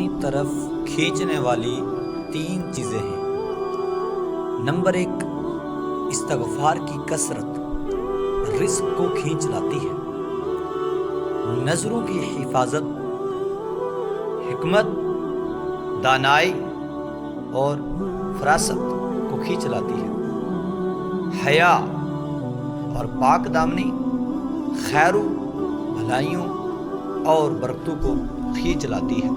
اپنی طرف کھینچنے والی 3 چیزیں ہیں۔ نمبر 1، استغفار کی کثرت رزق کو کھینچ لاتی ہے۔ نظروں کی حفاظت حکمت، دانائی اور فراست کو کھینچ لاتی ہے۔ حیا اور پاک دامنی خیر و بھلائیوں اور برکتوں کو کھینچ لاتی ہے۔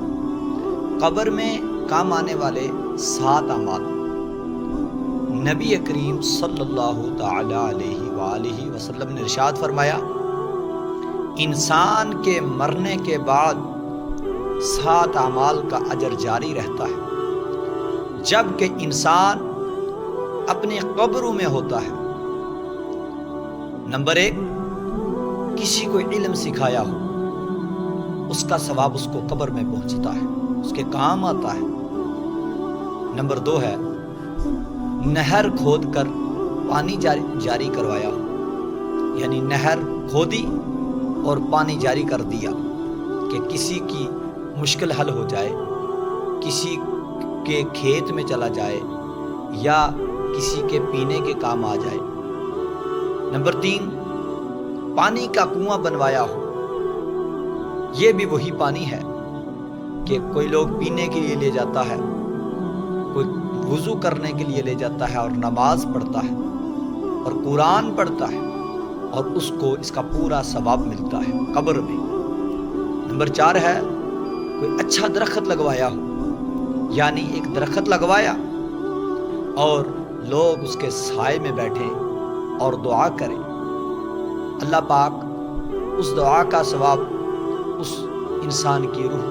قبر میں کام آنے والے 7 اعمال۔ نبی کریم صلی اللہ تعالی علیہ وآلہ وسلم نے ارشاد فرمایا، انسان کے مرنے کے بعد 7 اعمال کا اجر جاری رہتا ہے جب کہ انسان اپنی قبروں میں ہوتا ہے۔ نمبر 1، کسی کو علم سکھایا ہو، اس کا ثواب اس کو قبر میں پہنچتا ہے، اس کے کام آتا ہے۔ نمبر 2 ہے نہر کھود کر پانی جاری کروایا ہو، یعنی نہر کھودی اور پانی جاری کر دیا کہ کسی کی مشکل حل ہو جائے، کسی کے کھیت میں چلا جائے یا کسی کے پینے کے کام آ جائے۔ نمبر 3، پانی کا کنواں بنوایا ہو، یہ بھی وہی پانی ہے کہ کوئی لوگ پینے کے لیے لے جاتا ہے، کوئی وضو کرنے کے لیے لے جاتا ہے اور نماز پڑھتا ہے اور قرآن پڑھتا ہے اور اس کو اس کا پورا ثواب ملتا ہے قبر میں۔ نمبر 4 ہے کوئی اچھا درخت لگوایا ہو، یعنی ایک درخت لگوایا اور لوگ اس کے سائے میں بیٹھیں اور دعا کریں، اللہ پاک اس دعا کا ثواب اس انسان کی روح کو